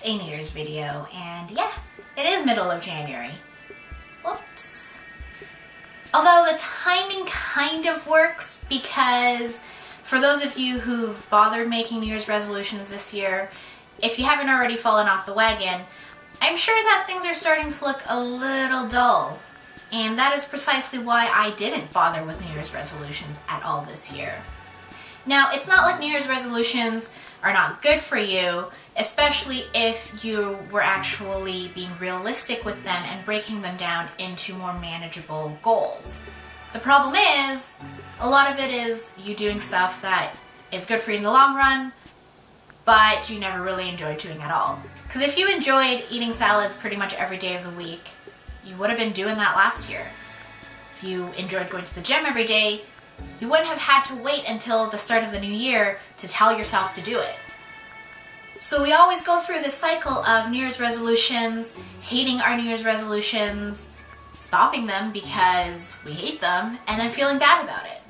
a New Year's video, and yeah, it is middle of January. Whoops. Although the timing kind of works because for those of you who've bothered making New Year's resolutions this year, if you haven't already fallen off the wagon, I'm sure that things are starting to look a little dull. And that is precisely why I didn't bother with New Year's resolutions at all this year. Now, it's not like New Year's resolutions are not good for you, especially if you were actually being realistic with them and breaking them down into more manageable goals. The problem is, a lot of it is you doing stuff that is good for you in the long run, but you never really enjoy doing at all. Because if you enjoyed eating salads pretty much every day of the week, you would have been doing that last year. If you enjoyed going to the gym every day, you wouldn't have had to wait until the start of the new year to tell yourself to do it. So we always go through this cycle of New Year's resolutions, hating our New Year's resolutions, stopping them because we hate them, and then feeling bad about it.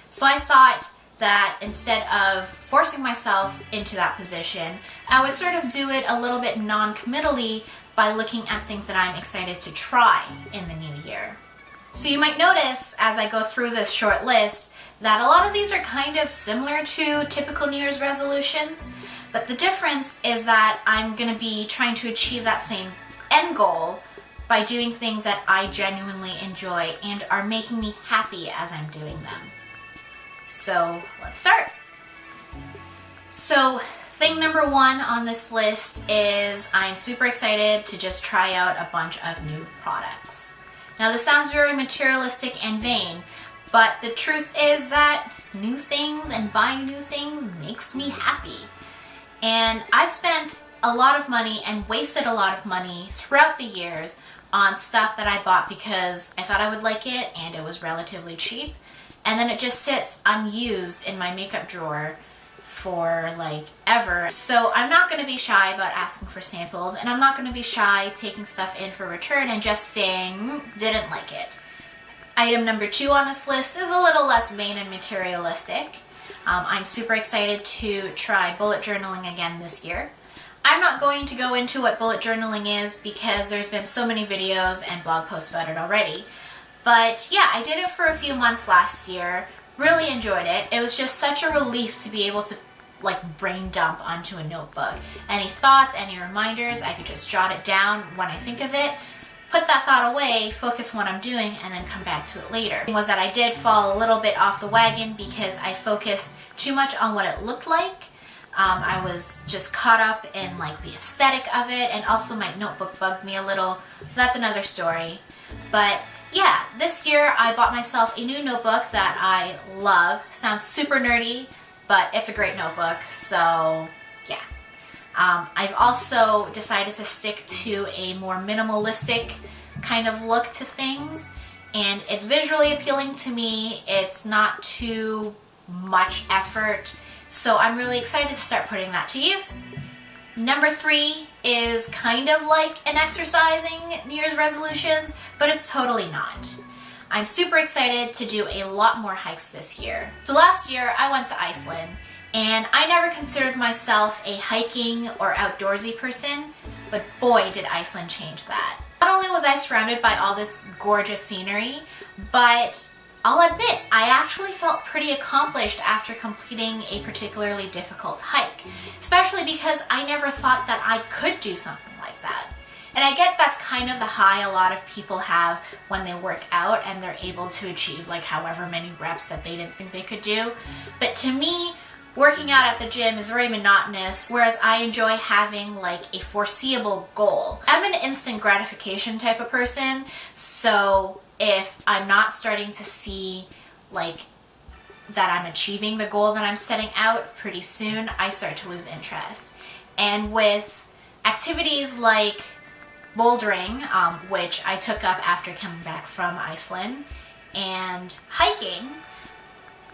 So I thought that instead of forcing myself into that position, I would sort of do it a little bit non-committally by looking at things that I'm excited to try in the new year. So you might notice as I go through this short list that a lot of these are kind of similar to typical New Year's resolutions, but the difference is that I'm going to be trying to achieve that same end goal by doing things that I genuinely enjoy and are making me happy as I'm doing them. So let's start. So thing number one on this list is I'm super excited to just try out a bunch of new products. Now this sounds very materialistic and vain, but the truth is that new things and buying new things makes me happy. And I've spent a lot of money and wasted a lot of money throughout the years on stuff that I bought because I thought I would like it and it was relatively cheap. And then it just sits unused in my makeup drawer for like ever. So I'm not going to be shy about asking for samples, and I'm not going to be shy taking stuff in for return and just saying, didn't like it. Item number 2 on this list is a little less vain and materialistic. I'm super excited to try bullet journaling again this year. I'm not going to go into what bullet journaling is because there's been so many videos and blog posts about it already. But yeah, I did it for a few months last year, really enjoyed it. It was just such a relief to be able to like brain dump onto a notebook. Any thoughts, any reminders, I could just jot it down when I think of it, put that thought away, focus on what I'm doing, and then come back to it later. Was that I did fall a little bit off the wagon because I focused too much on what it looked like. I was just caught up in like the aesthetic of it, and also my notebook bugged me a little. That's another story. But yeah, this year I bought myself a new notebook that I love. Sounds super nerdy, but it's a great notebook, so yeah. I've also decided to stick to a more minimalistic kind of look to things, and it's visually appealing to me. It's not too much effort, so I'm really excited to start putting that to use. Number 3 is kind of like an exercising New Year's resolutions, but it's totally not. I'm super excited to do a lot more hikes this year. So last year I went to Iceland, and I never considered myself a hiking or outdoorsy person, but boy did Iceland change that. Not only was I surrounded by all this gorgeous scenery, but I'll admit, I actually felt pretty accomplished after completing a particularly difficult hike, especially because I never thought that I could do something like that. And I get that's kind of the high a lot of people have when they work out and they're able to achieve like however many reps that they didn't think they could do. But to me, working out at the gym is very monotonous, whereas I enjoy having like a foreseeable goal. I'm an instant gratification type of person, so if I'm not starting to see like that I'm achieving the goal that I'm setting out pretty soon, I start to lose interest. And with activities like bouldering, which I took up after coming back from Iceland, and hiking,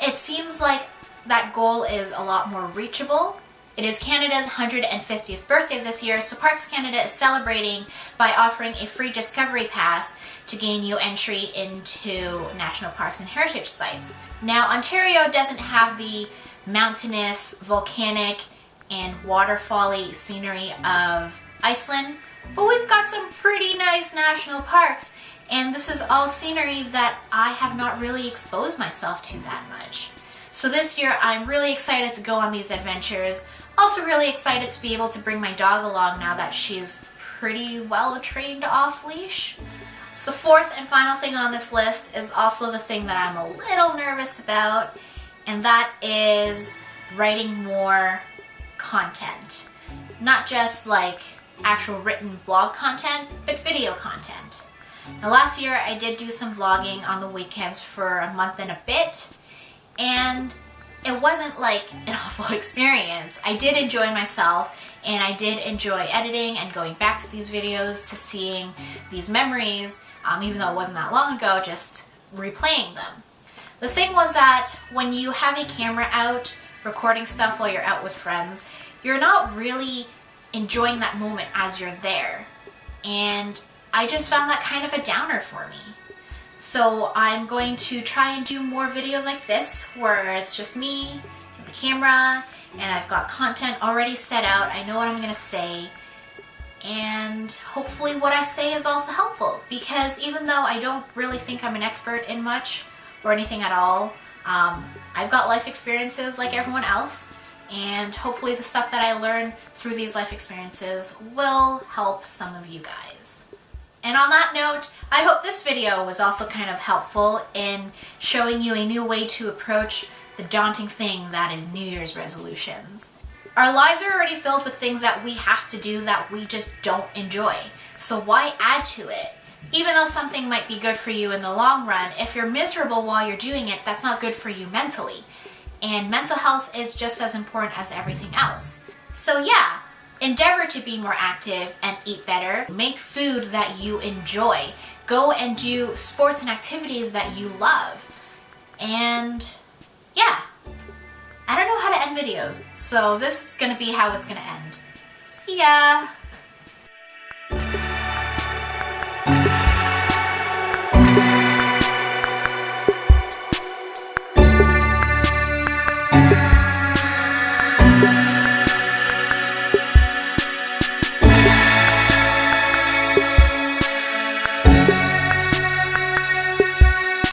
it seems like that goal is a lot more reachable. It is Canada's 150th birthday this year, so Parks Canada is celebrating by offering a free Discovery Pass to gain you entry into national parks and heritage sites. Now, Ontario doesn't have the mountainous, volcanic, and waterfall-y scenery of Iceland, but we've got some pretty nice national parks, and this is all scenery that I have not really exposed myself to that much. So this year I'm really excited to go on these adventures. Also really excited to be able to bring my dog along now that she's pretty well trained off leash. So the fourth and final thing on this list is also the thing that I'm a little nervous about, and that is writing more content. Not just like actual written blog content, but video content. Now last year I did do some vlogging on the weekends for a month and a bit, and it wasn't like an awful experience. I did enjoy myself, and I did enjoy editing and going back to these videos to seeing these memories, even though it wasn't that long ago, just replaying them. The thing was that when you have a camera out recording stuff while you're out with friends, you're not really enjoying that moment as you're there. And I just found that kind of a downer for me. So I'm going to try and do more videos like this where it's just me and the camera, and I've got content already set out. I know what I'm going to say, and hopefully what I say is also helpful, because even though I don't really think I'm an expert in much or anything at all, I've got life experiences like everyone else, and hopefully the stuff that I learn through these life experiences will help some of you guys. And on that note, I hope this video was also kind of helpful in showing you a new way to approach the daunting thing that is New Year's resolutions. Our lives are already filled with things that we have to do that we just don't enjoy. So why add to it? Even though something might be good for you in the long run, if you're miserable while you're doing it, that's not good for you mentally. And mental health is just as important as everything else. So yeah, endeavor to be more active and eat better. Make food that you enjoy. Go and do sports and activities that you love. And yeah, I don't know how to end videos, so this is gonna be how it's gonna end. See ya!